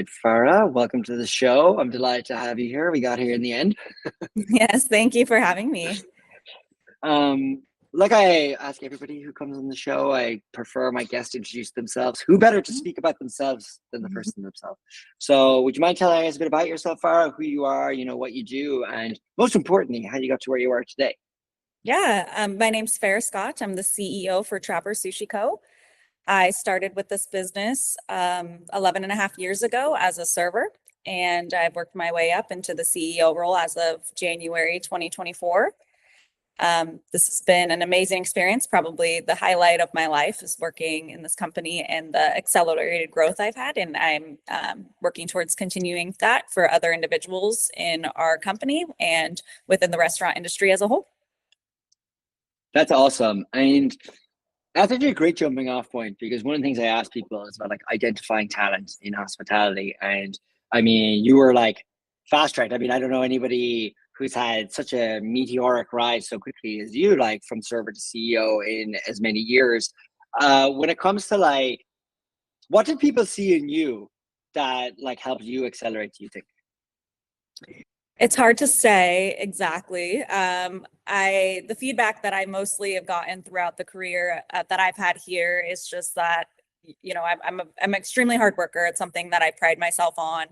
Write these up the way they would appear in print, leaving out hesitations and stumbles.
right, Farah, welcome to the show. I'm delighted to have you here. We got here in the end. Yes, thank you for having me. Um, like I ask everybody who comes on the show, I prefer my guests to introduce themselves. Who better to speak about themselves than the person themselves? So, would you mind telling us a bit about yourself, Farah, who you are, what you do, and most importantly, how you got to where you are today? Yeah, my name's Farrah Scott. I'm the CEO for Trapper Sushi Co. I started with this business 11 and a half years ago as a server, and I've worked my way up into the CEO role as of January 2024. This has been an amazing experience. Probably the highlight of my life is working in this company and the accelerated growth I've had. And I'm working towards continuing that for other individuals in our company and within the restaurant industry as a whole. That's awesome. And that's actually a great jumping off point because one of the things I ask people is about like identifying talent in hospitality. And I mean, you were like fast tracked. I mean, I don't know anybody who's had such a meteoric rise so quickly as you, like from server to CEO in as many years. When it comes to like, what did people see in you that like helped you accelerate, do you think? It's hard to say exactly. The feedback that I mostly have gotten throughout the career that I've had here is just that, I'm an extremely hard worker. It's something that I pride myself on.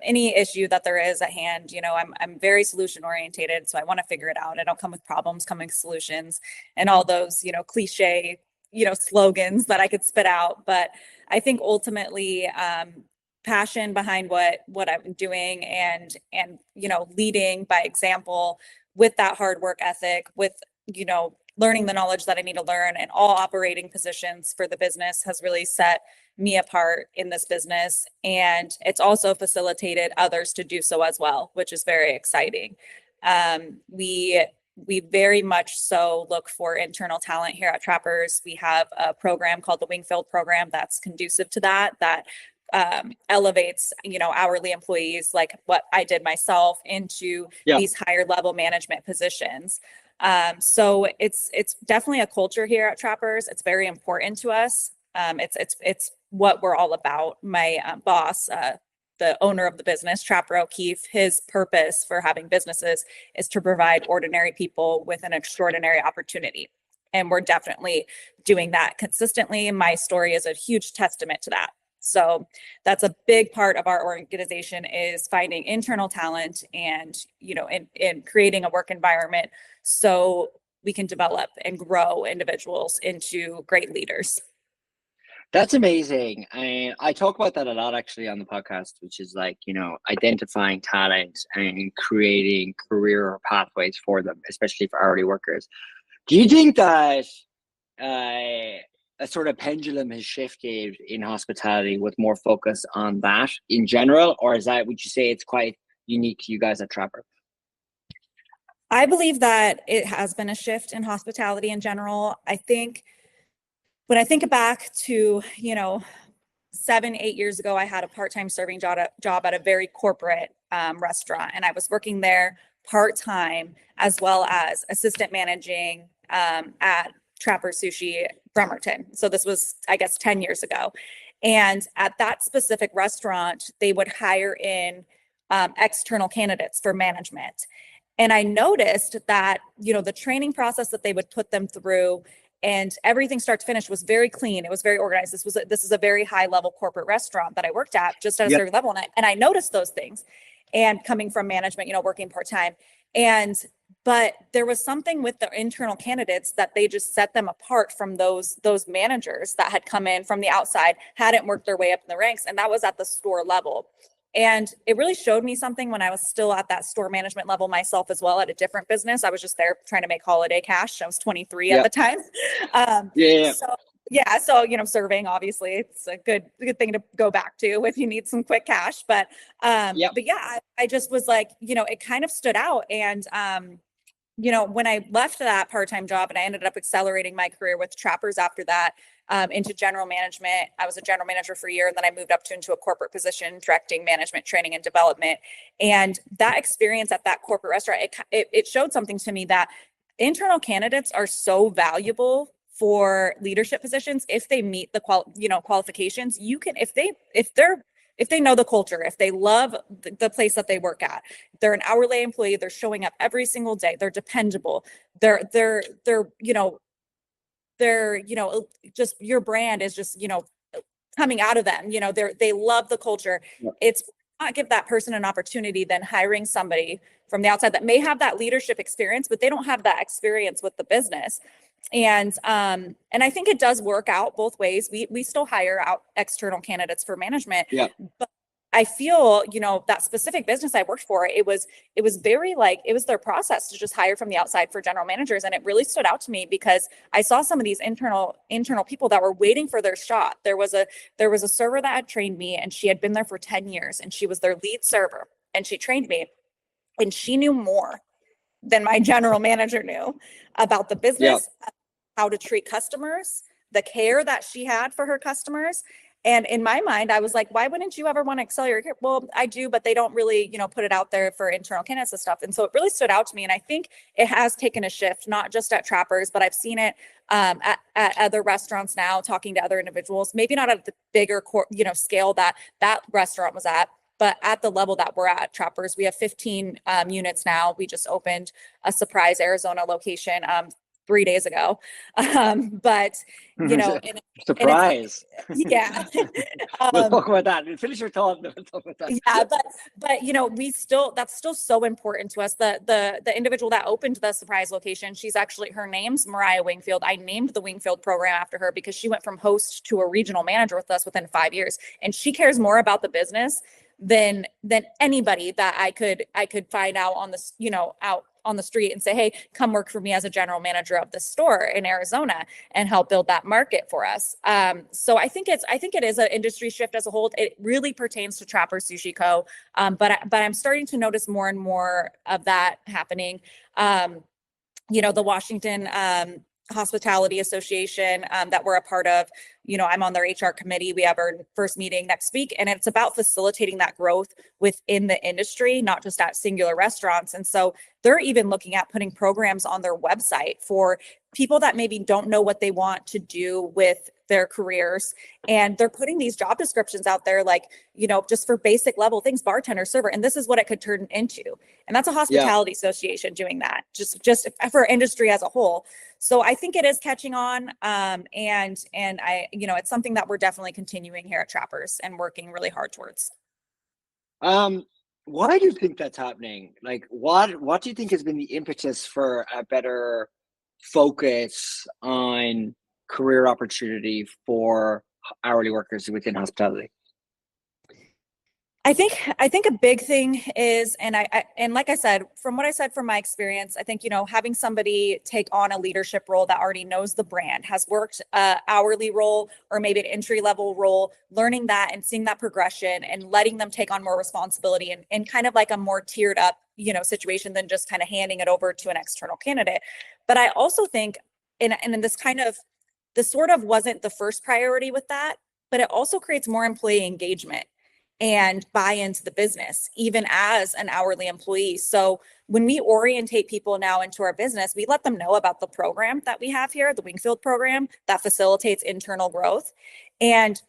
Any issue that there is at hand, I'm very solution orientated, so I want to figure it out. I don't come with problems, come with solutions, and all those, cliche, slogans that I could spit out. But I think ultimately, passion behind what I'm doing and leading by example with that hard work ethic, with learning the knowledge that I need to learn and all operating positions for the business has really set me apart in this business. And it's also facilitated others to do so as well, which is very exciting. We very much so look for internal talent here at Trappers. We have a program called the Wingfield program that's conducive to that elevates, hourly employees like what I did myself into Yeah. these higher level management positions. So it's definitely a culture here at Trappers. It's very important to us. It's what we're all about. My boss, the owner of the business, Trapper O'Keefe, his purpose for having businesses is to provide ordinary people with an extraordinary opportunity. And we're definitely doing that consistently. My story is a huge testament to that. So that's a big part of our organization is finding internal talent and, in creating a work environment so we can develop and grow individuals into great leaders. That's amazing. I talk about that a lot actually on the podcast, which is like, identifying talent and creating career pathways for them, especially for hourly workers. Do you think that a sort of pendulum has shifted in hospitality with more focus on that in general? Or would you say it's quite unique to you guys at Trapper? I believe that it has been a shift in hospitality in general. I think when I think back to, 7, 8 years ago, I had a part-time serving job at a very corporate restaurant, and I was working there part-time as well as assistant managing at Trapper Sushi Bremerton. So this was, I guess, 10 years ago. And at that specific restaurant, they would hire in external candidates for management. And I noticed that, the training process that they would put them through and everything start to finish was very clean. It was very organized. This is a very high level corporate restaurant that I worked at just at a Yeah. certain level. And I noticed those things and coming from management, working part-time. But there was something with the internal candidates that they just set them apart from those managers that had come in from the outside, hadn't worked their way up in the ranks. And that was at the store level. And it really showed me something when I was still at that store management level myself as well at a different business. I was just there trying to make holiday cash. I was 23 at Yeah. the time. Yeah. So yeah, so serving obviously it's a good thing to go back to if you need some quick cash. Yeah. But yeah, I just was like, it kind of stood out. And when I left that part-time job and I ended up accelerating my career with Trappers after that, into general management. I was a general manager for a year, and then I moved into a corporate position, directing management training and development. And that experience at that corporate restaurant, it showed something to me that internal candidates are so valuable for leadership positions if they meet the qualifications. You can if if they know the culture, if they love the place that they work at, they're an hourly employee, they're showing up every single day, they're dependable, they're just your brand is just, coming out of them, they love the culture. Yeah. It's not give that person an opportunity than hiring somebody from the outside that may have that leadership experience, but they don't have that experience with the business. And I think it does work out both ways. We still hire out external candidates for management, Yeah. but I feel, that specific business I worked for, it was very like, it was their process to just hire from the outside for general managers. And it really stood out to me because I saw some of these internal people that were waiting for their shot. There was a server that had trained me, and she had been there for 10 years, and she was their lead server, and she trained me, and she knew more than my general manager knew about the business, how to treat customers, the care that she had for her customers. And in my mind, I was like, why wouldn't you ever want to excel your career? Well, I do, but they don't really, put it out there for internal candidates and stuff. And so it really stood out to me. And I think it has taken a shift, not just at Trappers, but I've seen it at other restaurants now, talking to other individuals, maybe not at the bigger, scale that restaurant was at, but at the level that we're at Trappers. We have 15 units now. We just opened a Surprise, Arizona location 3 days ago. But surprise. Yeah. We'll talk about that. Finish your thought. We'll talk about that. Yeah, but that's still so important to us. The individual that opened the Surprise location, her name's Mariah Wingfield. I named the Wingfield program after her because she went from host to a regional manager with us within 5 years, and she cares more about the business than anybody that I could find out on this, out on the street and say, hey, come work for me as a general manager of the store in Arizona and help build that market for us. So I think it is an industry shift as a whole. It really pertains to Trappers Sushi Co. But I'm starting to notice more and more of that happening. The Washington Hospitality Association that we're a part of, I'm on their HR committee. We have our first meeting next week, and it's about facilitating that growth within the industry, not just at singular restaurants. And so they're even looking at putting programs on their website for people that maybe don't know what they want to do with their careers. And they're putting these job descriptions out there, like, just for basic level things, bartender, server, and this is what it could turn into. And that's a hospitality association doing that, just for industry as a whole. So I think it is catching on. And I, it's something that we're definitely continuing here at Trappers and working really hard towards. Why do you think that's happening? Like, what do you think has been the impetus for a better focus on career opportunity for hourly workers within hospitality? I think a big thing is, and like I said, from my experience, I think, having somebody take on a leadership role that already knows the brand, has worked hourly role or maybe an entry level role, learning that and seeing that progression and letting them take on more responsibility and kind of like a more tiered up, situation than just kind of handing it over to an external candidate. But I also think, and this sort of wasn't the first priority with that, but it also creates more employee engagement and buy into the business, even as an hourly employee. So when we orientate people now into our business, we let them know about the program that we have here, the Wingfield program that facilitates internal growth. And,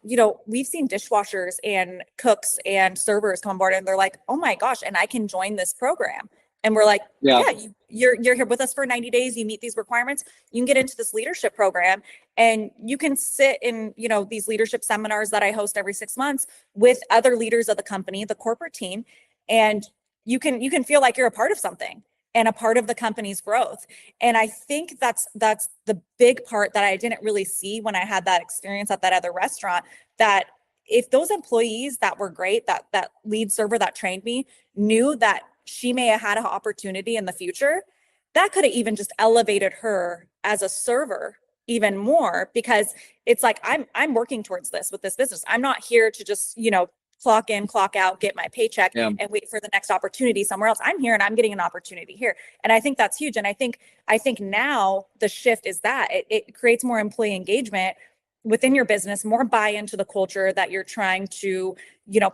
we've seen dishwashers and cooks and servers come on board and they're like, oh my gosh, and I can join this program. And we're like, yeah, you're here with us for 90 days. You meet these requirements. You can get into this leadership program and you can sit in, these leadership seminars that I host every 6 months with other leaders of the company, the corporate team. And you can feel like you're a part of something and a part of the company's growth. And I think that's the big part that I didn't really see when I had that experience at that other restaurant, that if those employees that were great, that lead server that trained me knew that she may have had an opportunity in the future, that could have even just elevated her as a server even more, because it's like, I'm working towards this with this business. I'm not here to just, clock in, clock out, get my paycheck and wait for the next opportunity somewhere else. I'm here and I'm getting an opportunity here. And I think that's huge. And I think now the shift is that it creates more employee engagement within your business, more buy into the culture that you're trying to,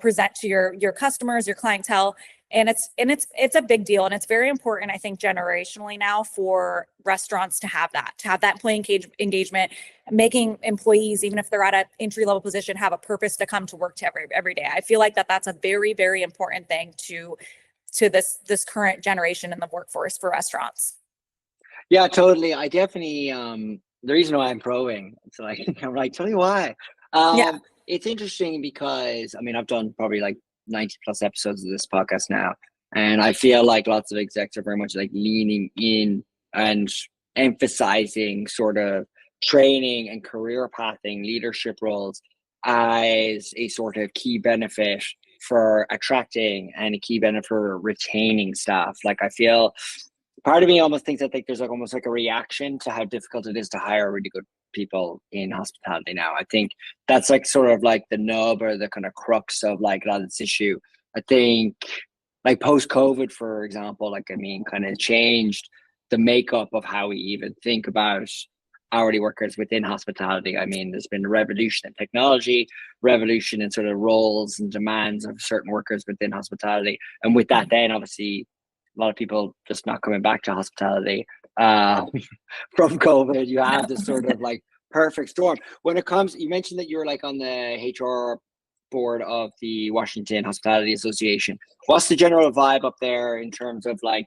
present to your customers, your clientele. And it's a big deal. And it's very important, I think, generationally now for restaurants to have that employee engagement, making employees, even if they're at an entry level position, have a purpose to come to work to every day. I feel like that's a very, very important thing to this current generation in the workforce for restaurants. Yeah, totally. I definitely the reason why I'm probing, it's like I'm like, tell you why. Yeah. It's interesting because I mean I've done probably like 90 plus episodes of this podcast now, and I feel like lots of execs are very much like leaning in and emphasizing sort of training and career pathing leadership roles as a sort of key benefit for attracting and a key benefit for retaining staff. Like I feel part of me almost thinks I think there's like almost like a reaction to how difficult it is to hire really good people in hospitality now. I think that's like sort of like the nub or the kind of crux of like a lot of this issue. I think like post COVID, for example, like I mean, kind of changed the makeup of how we even think about hourly workers within hospitality. I mean, there's been a revolution in technology, revolution in sort of roles and demands of certain workers within hospitality. And with that, then obviously a lot of people just not coming back to hospitality from COVID. You have this sort of like perfect storm. When it comes, you mentioned that you're like on the HR board of the Washington Hospitality Association. What's the general vibe up there in terms of like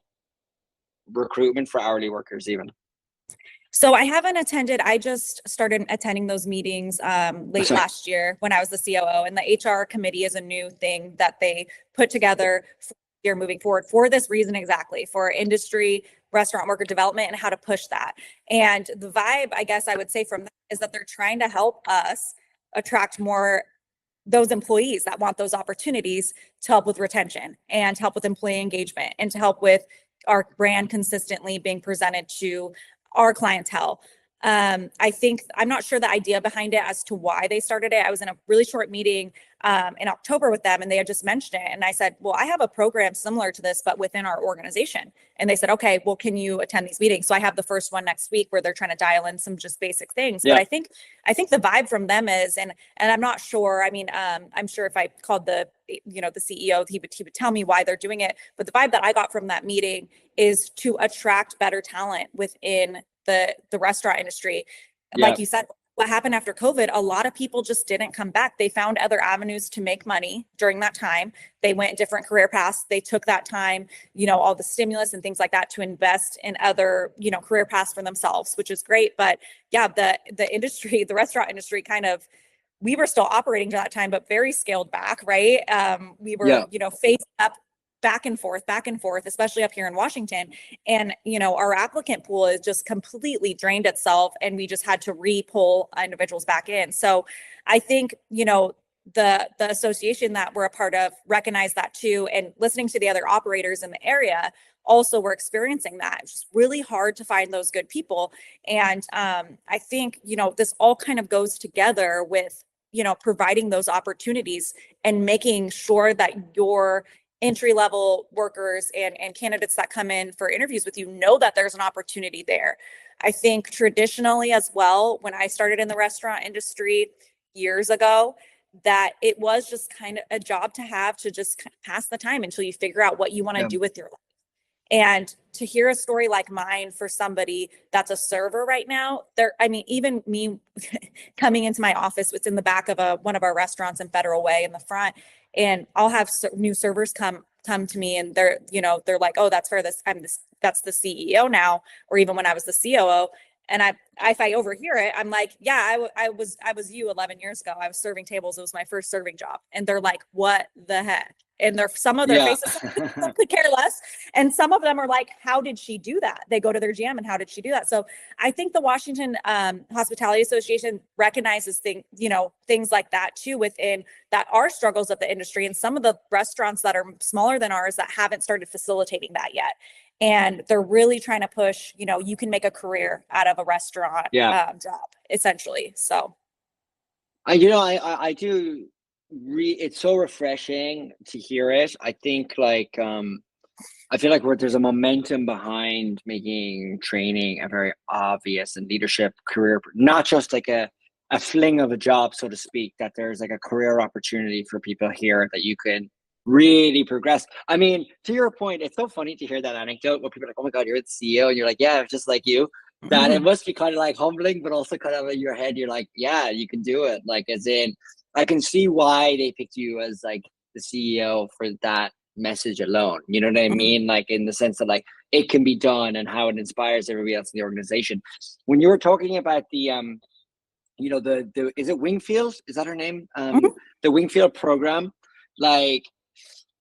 recruitment for hourly workers even? So I haven't attended. I just started attending those meetings late last year when I was the COO, and the HR committee is a new thing that they put together for year moving forward for this reason exactly, for industry, restaurant worker development, and how to push that. And the vibe, I guess I would say from that is that they're trying to help us attract more those employees that want those opportunities to help with retention and help with employee engagement and to help with our brand consistently being presented to our clientele. I think I'm not sure the idea behind it as to why they started it. I was in a really short meeting in October with them, and they had just mentioned it. And I said, well, I have a program similar to this, but within our organization. And they said, okay, well, can you attend these meetings? So I have the first one next week where they're trying to dial in some just basic things. Yeah. But I think the vibe from them is, and I'm not sure. I mean, I'm sure if I called the CEO, he would tell me why they're doing it. But the vibe that I got from that meeting is to attract better talent within the restaurant industry. Yeah. Like you said, what happened after COVID, a lot of people just didn't come back. They found other avenues to make money during that time. They went different career paths. They took that time, all the stimulus and things like that to invest in other, career paths for themselves, which is great. But yeah, the industry, the restaurant industry we were still operating at that time, but very scaled back, right? We were, faced up back and forth, especially up here in Washington. And, our applicant pool is just completely drained itself, and we just had to re-pull individuals back in. So I think, the association that we're a part of recognized that too. And listening to the other operators in the area also were experiencing that. It's just really hard to find those good people. And I think, this all kind of goes together with, providing those opportunities and making sure that your entry-level workers and candidates that come in for interviews with you know that there's an opportunity there. I think traditionally as well, when I started in the restaurant industry years ago, that it was just kind of a job to have to just pass the time until you figure out what you want to do with your life. And to hear a story like mine for somebody that's a server right now, even me coming into my office, it's in the back of one of our restaurants in Federal Way in the front, and I'll have new servers come to me, and they're like, oh, that's fair. That's the CEO now, or even when I was the COO. And if I overhear it, I'm like, yeah, I was you 11 years ago. I was serving tables. It was my first serving job. And they're like, what the heck? And some of their faces could care less. And some of them are like, how did she do that? They go to their GM and how did she do that? So I think the Washington Hospitality Association recognizes things like that too, within that are struggles of the industry, and some of the restaurants that are smaller than ours that haven't started facilitating that yet. And they're really trying to push, you can make a career out of a restaurant job, essentially. So, I do. It's so refreshing to hear it. I think I feel like there's a momentum behind making training a very obvious and leadership career, not just like a fling of a job, so to speak, that there's like a career opportunity for people here that you can really progressed. I mean, to your point, it's so funny to hear that anecdote where people are like, "Oh my God, you're the CEO," and you're like, "Yeah, just like you." That it Mhm. must be kind of like humbling, but also kind of in your head, you're like, "Yeah, you can do it." Like, as in, I can see why they picked you as like the CEO for that message alone. You know what I Mhm. mean? Like in the sense that like it can be done and how it inspires everybody else in the organization. When you were talking about the is it Wingfield? Is that her name? Mhm. The Wingfield program, like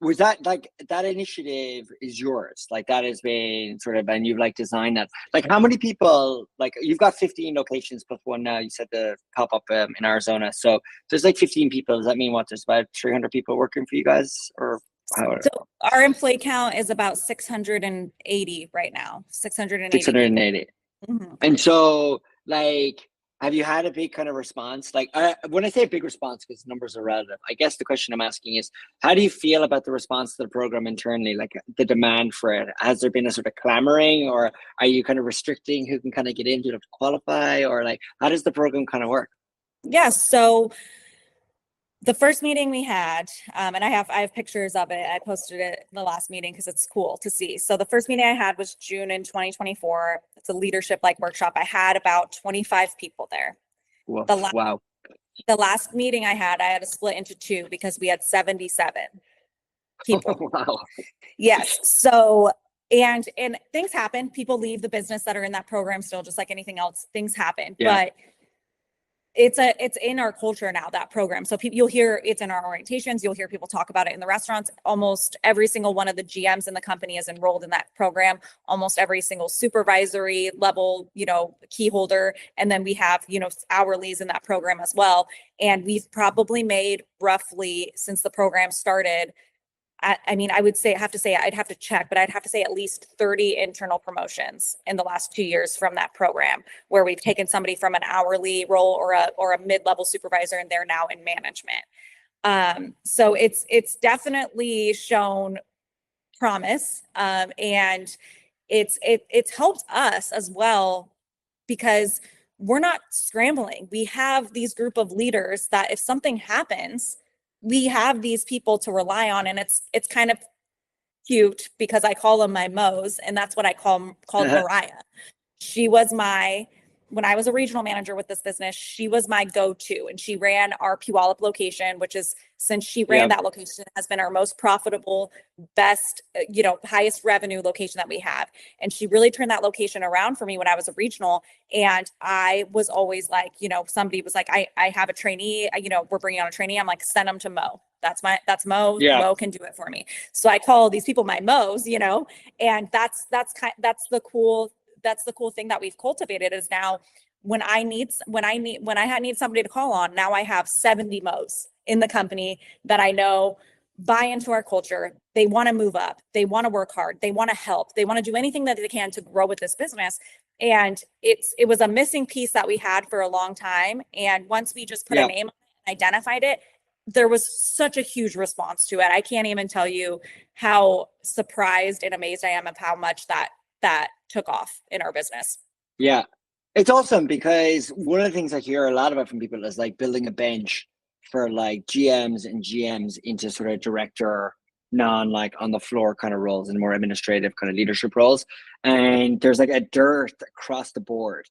was that like that initiative is yours? Like that has been sort of, and you've like designed that. Like how many people? Like you've got 15 locations plus one now. You said the pop up in Arizona, so there's like 15 people. Does that mean what? There's about 300 people working for you guys, or how? So our employee count is about 680 right now, 680 people. 680. Mhm. And so, like, have you had a big kind of response? Like, when I say a big response, because numbers are relative, I guess the question I'm asking is, how do you feel about the response to the program internally? Like, the demand for it? Has there been a sort of clamoring, or are you kind of restricting who can kind of get in? Do you have to qualify, or like, how does the program kind of work? Yeah, so the first meeting we had, and I have pictures of it. I posted it in the last meeting because it's cool to see. So the first meeting I had was June in 2024. It's a leadership like workshop. I had about 25 people there. The Woof, last wow. the last meeting I had to split into two because we had 77 people. Wow. Yes. So and things happen. People leave the business that are in that program still, just like anything else. Things happen. Yeah. But it's in our culture now, that program. So you'll hear it's in our orientations, you'll hear people talk about it in the restaurants. Almost every single one of the GMs in the company is enrolled in that program. Almost every single supervisory level, key holder, and then we have hourlies in that program as well. And we've probably made, roughly, since the program started, I mean, I'd have to check, but I'd have to say at least 30 internal promotions in the last 2 years from that program, where we've taken somebody from an hourly role or a mid-level supervisor, and they're now in management. So it's definitely shown promise, and it's helped us as well, because we're not scrambling. We have these group of leaders that if something happens, we have these people to rely on. And it's kind of cute because I call them my Mo's, and that's what I called Mariah. She was when I was a regional manager with this business, she was my go-to, and she ran our Puyallup location, which is, since she ran Yeah. that location, has been our most profitable, best, highest revenue location that we have. And she really turned that location around for me when I was a regional. And I was always like, somebody was like, I have a trainee, we're bringing on a trainee. I'm like, send them to Mo. That's Mo. Yeah. Mo can do it for me. So I call these people my Mo's, and that's the cool thing that we've cultivated, is now when I need somebody to call on, now I have 70 Mo's in the company that I know buy into our culture. They want to move up. They want to work hard. They want to help. They want to do anything that they can to grow with this business. And it was a missing piece that we had for a long time. And once we just put a Yeah. name on it and identified it, there was such a huge response to it. I can't even tell you how surprised and amazed I am of how much that took off in our business. Yeah. It's awesome because one of the things I hear a lot about from people is like building a bench for like GMs and GMs into sort of director, non like on the floor kind of roles and more administrative kind of leadership roles. And there's like a dearth across the board.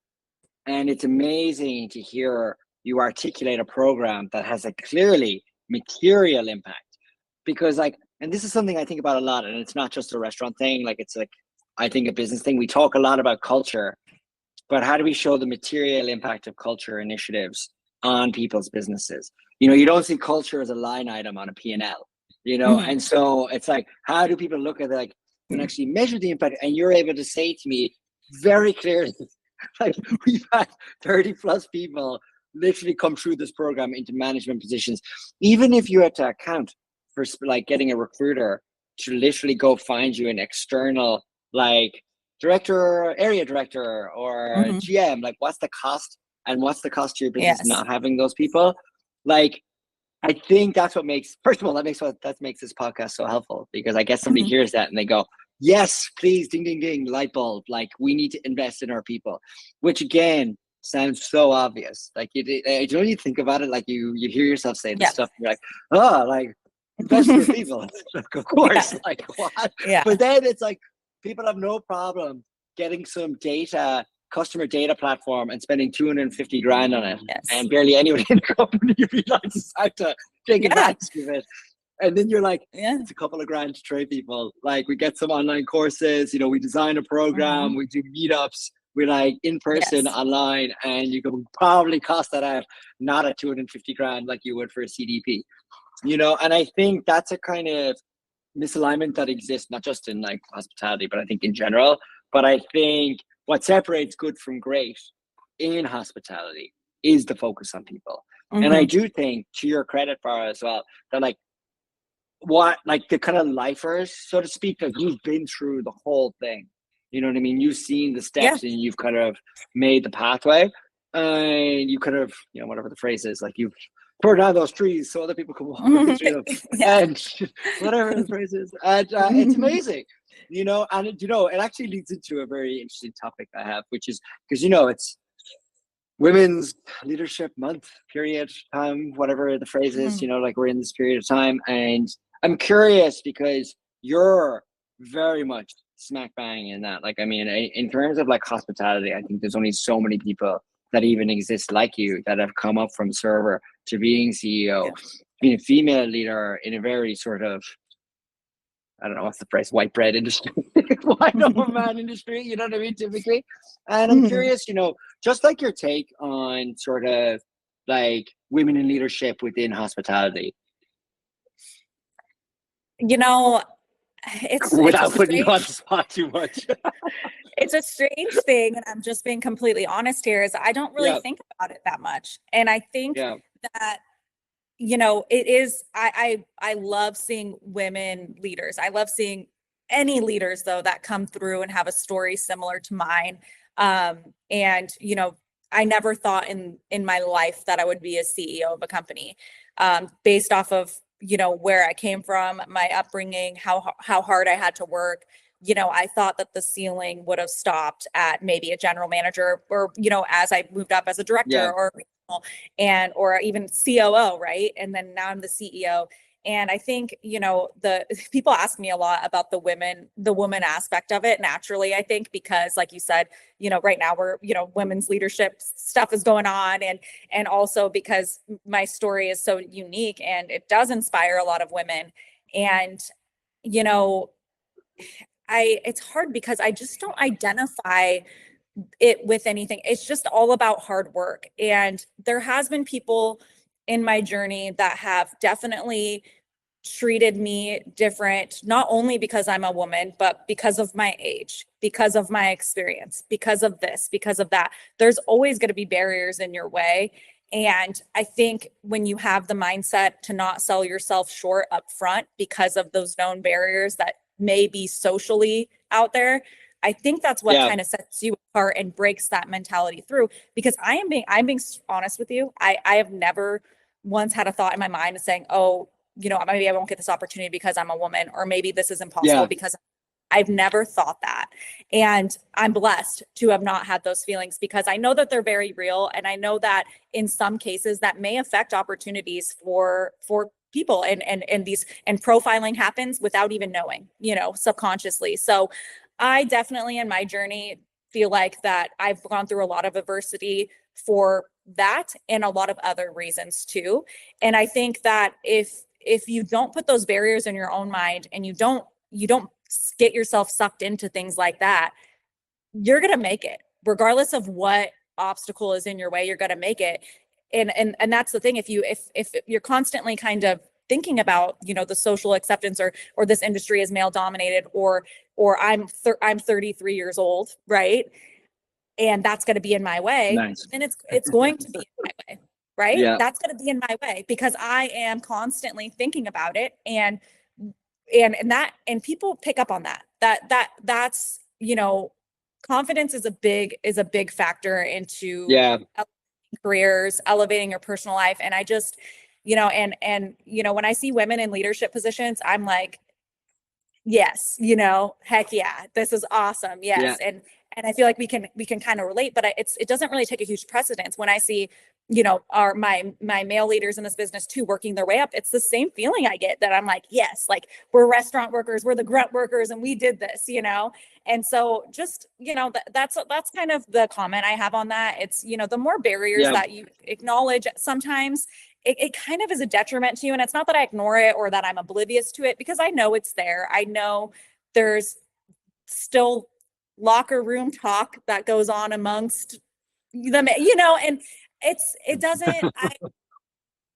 And it's amazing to hear you articulate a program that has a clearly material impact. Because like, and this is something I think about a lot, and it's not just a restaurant thing, like it's like I think a business thing. We talk a lot about culture, but how do we show the material impact of culture initiatives on people's businesses? You don't see culture as a line item on a P&L, Mhm. and so it's like, how do people look at it, like, and actually measure the impact? And you're able to say to me very clearly, like, we've had 30 plus people literally come through this program into management positions. Even if you had to account for like getting a recruiter to literally go find you an external, like, director, area director, or Mhm. GM, like what's the cost, and what's the cost to your business Yes. not having those people? Like, I think that's what makes, first of all, that makes this podcast so helpful, because I guess somebody Mhm. hears that and they go, yes, please, ding, ding, ding, light bulb. Like, we need to invest in our people, which again sounds so obvious. Like, you don't you think about it, like you hear yourself say this Yeah. stuff, and you're like, oh, like, Invest in your people. Of course. Yeah. Like what? Yeah. But then it's like people have no problem getting some data, customer data platform and spending 250 grand on it. Yes. And barely anyone in the company realizes how to take Yeah. advantage of it. And then you're like, Yeah. it's a couple of grand to train people. Like we get some online courses, you know, we design a program, we do meetups, we like in person, Yes. online, and you can probably cost that out not at 250 grand like you would for a CDP, you know. And I think that's a kind of misalignment that exists not just in like hospitality, but I think in general. But I think what separates good from great in hospitality is the focus on people. And I do think, to your credit, Farrah, as well, that like what like the kind of lifers, so to speak, that you've been through the whole thing. You know what I mean? You've seen the Yeah. steps and you've kind of made the pathway. And you could have, you know, whatever the phrase is, like you've tore down those trees so other people can walk right through them. Yeah. And whatever the phrase is. And it's amazing, you know, and it, you know, it actually leads into a very interesting topic I have, which is because, you know, it's Women's Leadership Month, period, time, whatever the phrase is, you know, like we're in this period of time. And I'm curious because you're very much smack bang in that. Like, I mean, in terms of like hospitality, I think there's only so many people that even exist like you that have come up from server to being CEO, Yeah. being a female leader in a very sort of, I don't know what's the phrase, white bread industry, white over man industry, you know what I mean, typically. And I'm curious, you know, just like your take on sort of like women in leadership within hospitality. You know, it's a Without putting you on strange, the spot too much. it's a strange thing, and I'm just being completely honest here, is I don't really Yeah, think about it that much. And I think yeah, that, you know, it is, I love seeing women leaders. I love seeing any leaders though that come through and have a story similar to mine. And you know, I never thought in my life that I would be a CEO of a company, based off of, you know, where I came from, my upbringing, how hard I had to work. You know, I thought that the ceiling would have stopped at maybe a general manager, or, you know, as I moved up as a yeah, director or and or even COO, right? And then now I'm the CEO. And I think, you know, the people ask me a lot about the woman aspect of it naturally, I think, because like you said, you know, right now we're, you know, women's leadership stuff is going on, and also because my story is so unique and it does inspire a lot of women. And, you know, it's hard because I just don't identify it with anything. It's just all about hard work. And there has been people in my journey that have definitely treated me different, not only because I'm a woman, but because of my age, because of my experience, because of this, because of that. There's always going to be barriers in your way. And I think when you have the mindset to not sell yourself short up front because of those known barriers that may be socially out there, I think that's what yeah, kind of sets you apart and breaks that mentality through. Because I'm being honest with you. I have never once had a thought in my mind of saying, oh, you know, maybe I won't get this opportunity because I'm a woman, or maybe this is impossible yeah, because I've never thought that. And I'm blessed to have not had those feelings because I know that they're very real. And I know that in some cases that may affect opportunities for people, and profiling happens without even knowing, you know, subconsciously. So I definitely in my journey feel like that I've gone through a lot of adversity for that and a lot of other reasons too. And I think that if you don't put those barriers in your own mind, and you don't get yourself sucked into things like that, you're going to make it regardless of what obstacle is in your way. You're going to make it. And that's the thing. If you're constantly kind of thinking about, you know, the social acceptance, or this industry is male dominated, or I'm 33 years old, right? And that's going to be in my way, nice. then it's going to be in my way, right? Yeah, That's going to be in my way because I am constantly thinking about it. And people pick up on that's, you know, confidence is a big factor into yeah, careers, elevating your personal life. And I just, you know, and you know, when I see women in leadership positions, I'm like, yes, you know, heck yeah, this is awesome. yeah, Yes. And I feel like we can kind of relate, but it doesn't really take a huge precedence when I see are my male leaders in this business too, working their way up, it's the same feeling I get, that I'm like, yes, like we're restaurant workers, we're the grunt workers, and we did this, And so just, that's kind of the comment I have on that. It's, the more barriers Yeah. that you acknowledge, sometimes it kind of is a detriment to you. And it's not that I ignore it or that I'm oblivious to it, because I know it's there. I know there's still locker room talk that goes on amongst them, and it doesn't,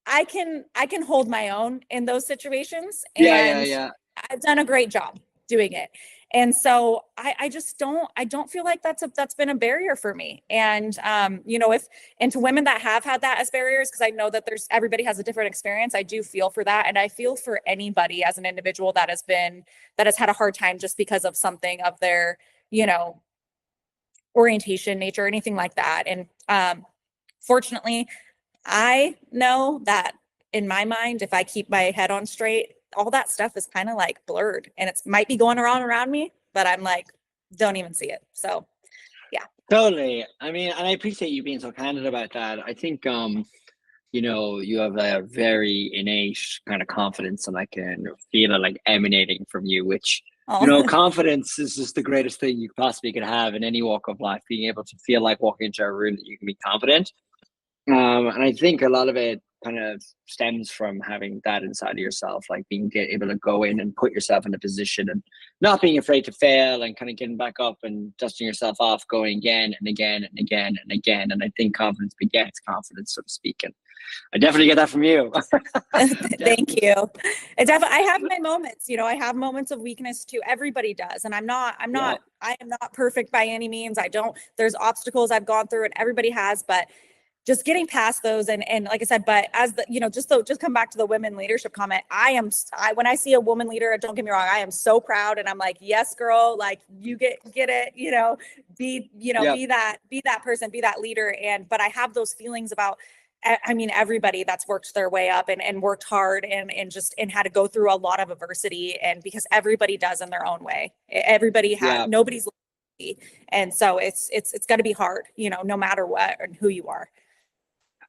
I can hold my own in those situations, and Yeah. I've done a great job doing it. And so I just don't feel like that's been a barrier for me. And and to women that have had that as barriers, because I know that everybody has a different experience, I do feel for that. And I feel for anybody as an individual that has had a hard time just because of something of their, orientation, nature, anything like that. And fortunately, I know that in my mind, if I keep my head on straight, all that stuff is kind of like blurred, and it might be going around me, but I'm like, don't even see it. So yeah. Totally. I mean, and I appreciate you being so candid about that. I think you have a very innate kind of confidence, and I can feel it like emanating from you, which, Oh. confidence is just the greatest thing you possibly could have in any walk of life, being able to feel like walking into a room that you can be confident. And I think a lot of it kind of stems from having that inside of yourself, like being able to go in and put yourself in a position and not being afraid to fail, and kind of getting back up and dusting yourself off, going again and again and again and again. And I think confidence begets confidence, so to speak. And I definitely get that from you. Thank you. I have my moments, I have moments of weakness too. Everybody does. And Yeah. I am not perfect by any means. There's obstacles I've gone through, and everybody has, but just getting past those. And like I said, but as just come back to the women leadership comment. When I see a woman leader, don't get me wrong, I am so proud, and I'm like, yes, girl, like you get it, be, Yeah. be that person, be that leader. But I have those feelings about, I mean, everybody that's worked their way up and worked hard and had to go through a lot of adversity, and because everybody does in their own way. Yeah. Nobody's lucky. And so it's got to be hard, no matter what and who you are.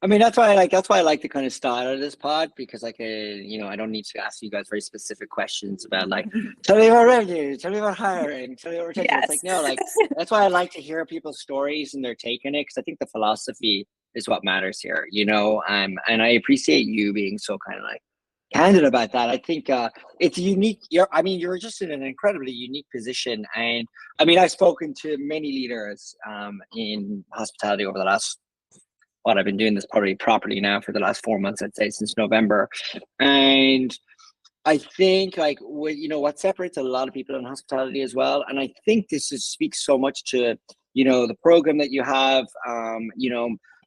I mean, that's why I like the kind of style of this pod, because I can, I don't need to ask you guys very specific questions about like, tell me about revenue, tell me about hiring, tell me about retention. It's Yes. like, no, like that's why I like to hear people's stories and their take on it, because I think the philosophy is what matters here, and I appreciate you being so kind of like candid about that. I think it's unique. You're just in an incredibly unique position. And I mean, I've spoken to many leaders in hospitality over the last, I've been doing this probably properly now for the last 4 months, I'd say, since November. And I think like what separates a lot of people in hospitality as well. And I think speaks so much to, the program that you have,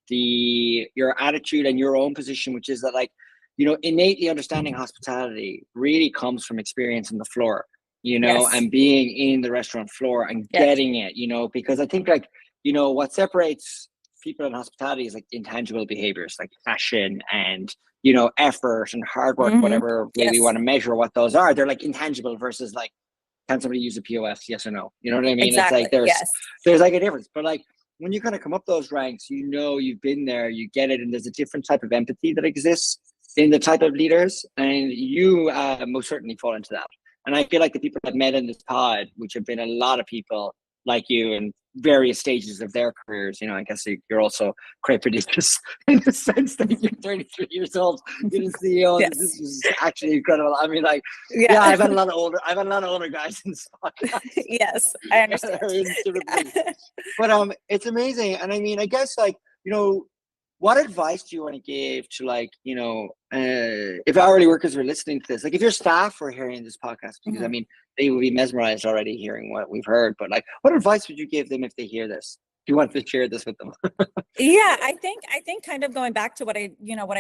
your attitude and your own position, which is that like, innately understanding hospitality really comes from experience on the floor, Yes. and being in the restaurant floor and Yes. getting it, because I think like, what separates people in hospitality is like intangible behaviors like passion and effort and hard work, whatever way we Yes. want to measure what those are. They're like intangible versus like, can somebody use a POS, yes or no? You know what I mean? Exactly. It's like Yes. there's like a difference. But like when you kind of come up those ranks, you've been there, you get it, and there's a different type of empathy that exists in the type of leaders, and you most certainly fall into that. And I feel like the people I've met in this pod, which have been a lot of people like you in various stages of their careers, I guess you're also quite prodigious in the sense that you're 33 years old, you're the CEO. Yes. This is actually incredible. I mean, like, Yeah. I've had a lot of older guys in this podcast. Yes, I understand. But it's amazing. And I mean, I guess like, what advice do you want to give to like, if hourly workers were listening to this, like if your staff were hearing this podcast, because I mean, they will be mesmerized already hearing what we've heard, but like, what advice would you give them if they hear this? Do you want to share this with them? Yeah, I think kind of going back to what I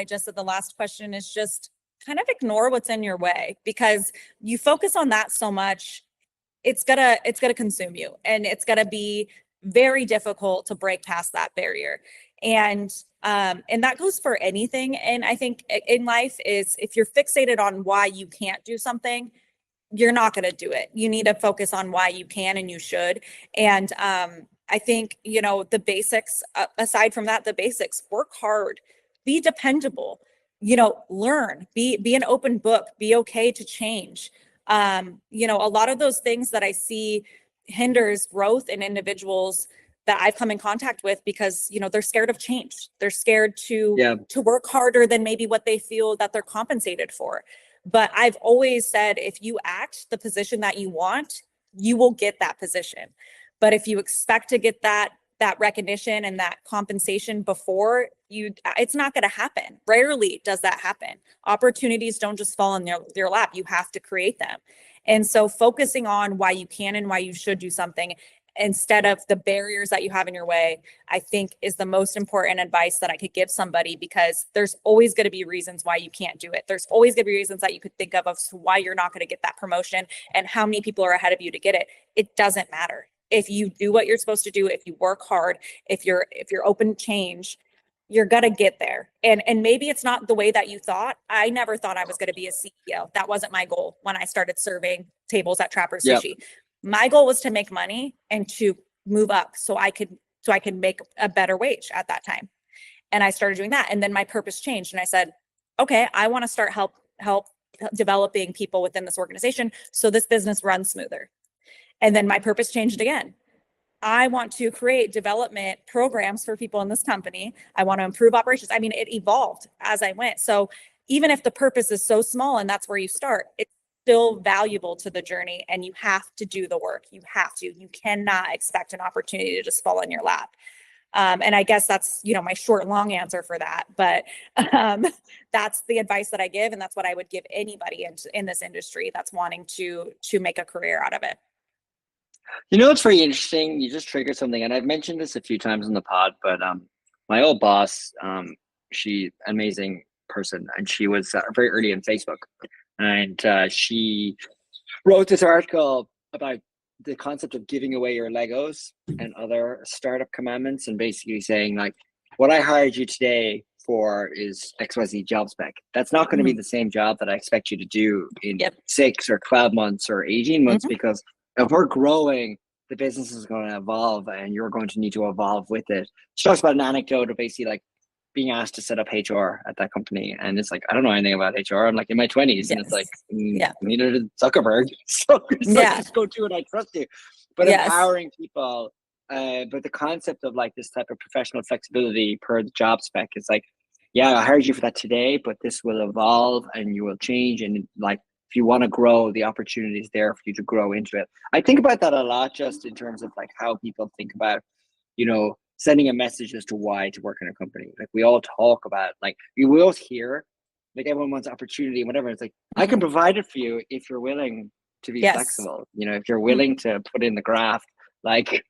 just said, the last question is just kind of ignore what's in your way, because you focus on that so much, it's gonna consume you, and it's gonna be very difficult to break past that barrier. And that goes for anything. And I think in life is, if you're fixated on why you can't do something, you're not going to do it. You need to focus on why you can and you should. And I think, you know, the basics, aside from that, the basics, work hard, be dependable, you know, learn, be an open book, be okay to change. You know, a lot of those things that I see hinders growth in individuals that I've come in contact with, because, you know, they're scared of change. They're scared Yeah. to work harder than maybe what they feel that they're compensated for. But I've always said, if you act the position that you want, you will get that position. But if you expect to get that recognition and that compensation before you, it's not going to happen. Rarely does that happen. Opportunities don't just fall in your lap. You have to create them. And so focusing on why you can and why you should do something instead of the barriers that you have in your way, I think is the most important advice that I could give somebody, because there's always going to be reasons why you can't do it. There's always going to be reasons that you could think of why you're not going to get that promotion and how many people are ahead of you to get it. It doesn't matter. If you do what you're supposed to do, if you work hard, if you're open to change, you're gonna get there. And maybe it's not the way that you thought. I never thought I was gonna be a CEO. That wasn't my goal when I started serving tables at Trapper Yeah. Sushi. My goal was to make money and to move up so I could make a better wage at that time. And I started doing that. And then my purpose changed. And I said, okay, I want to start help developing people within this organization so this business runs smoother. And then my purpose changed again. I want to create development programs for people in this company. I want to improve operations. I mean, it evolved as I went. So even if the purpose is so small and that's where you start, it's still valuable to the journey, and you have to do the work. You have to. You cannot expect an opportunity to just fall in your lap. And I guess that's, you know, my short, long answer for that. But that's the advice that I give, and that's what I would give anybody in this industry that's wanting to make a career out of it. You know, it's very interesting. You just triggered something, and I've mentioned this a few times in the pod, but my old boss, she amazing person, and she was very early in Facebook, and she wrote this article about the concept of giving away your Legos and other startup commandments, and basically saying, like, what I hired you today for is XYZ job spec. That's not going to be the same job that I expect you to do in 6 or 12 months or 18 months, because if we're growing, the business is going to evolve and you're going to need to evolve with it. She talks about an anecdote of basically like being asked to set up HR at that company. And it's like, I don't know anything about HR. I'm like in my 20s. And it's like, neither did Zuckerberg. So it's like, just go do it. I trust you. But empowering people, but the concept of like this type of professional flexibility per the job spec is like, yeah, I hired you for that today, but this will evolve and you will change. And like, if you want to grow, the opportunity is there for you to grow into it. I think about that a lot, just in terms of like how people think about, you know, sending a message as to why to work in a company. Like we all talk about, like we will hear, like everyone wants opportunity and whatever. It's like, I can provide it for you if you're willing to be flexible. You know, if you're willing to put in the graft, like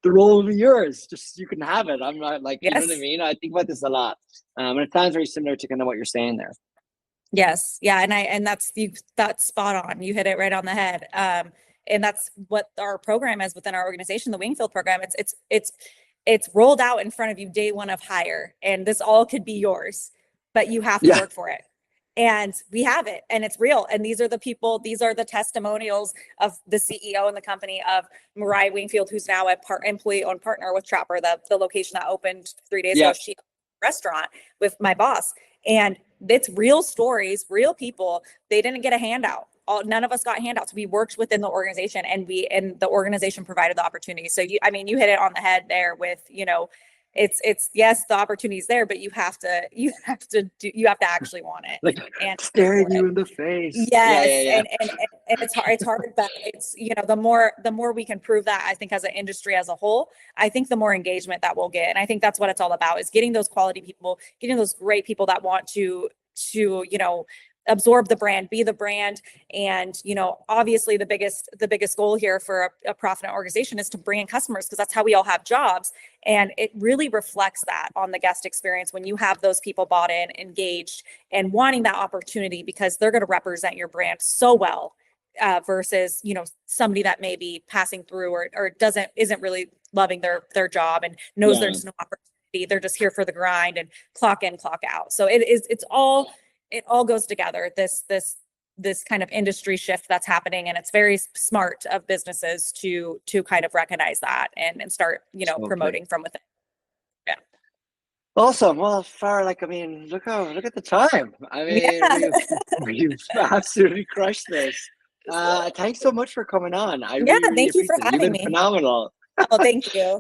the role will be yours. Just you can have it. I'm not like, you know what I mean? I think about this a lot. And it sounds very similar to kind of what you're saying there. Yes. Yeah. And that's spot on. You hit it right on the head. And that's what our program is within our organization, the Wingfield program. It's rolled out in front of you day one of hire, and this all could be yours, but you have to work for it. And we have it, and it's real. And these are the people, these are the testimonials of the CEO in the company, of Mariah Wingfield, who's now a employee-owned partner with Trapper, the location that opened 3 days ago. She owned a restaurant with my boss. And it's real stories, real people. They didn't get a handout. None of us got handouts. We worked within the organization, and the organization provided the opportunity. So you hit it on the head there with, you know, it's yes, the opportunity is there, but you have to actually want it. Like and staring you in the face. Yes. And it's hard, but it's, you know, the more we can prove that, I think as an industry as a whole, I think the more engagement that we'll get. And I think that's what it's all about, is getting those quality people, getting those great people that want to, you know, absorb the brand, be the brand. And, you know, obviously the biggest goal here for a profit organization is to bring in customers, because that's how we all have jobs. And it really reflects that on the guest experience when you have those people bought in, engaged, and wanting that opportunity, because they're going to represent your brand so well, versus, you know, somebody that may be passing through or isn't really loving their job and knows there's no opportunity. They're just here for the grind and clock in, clock out. So it all goes together. This this kind of industry shift that's happening, and it's very smart of businesses to kind of recognize that and start, you know, promoting from within. Yeah. Awesome. Well, Farrah, like, I mean, look at the time. I mean, Yeah. we've absolutely crushed this. Thanks so much for coming on. I Yeah, really, really thank you for appreciate it. You've having been me. phenomenal. Oh, thank you.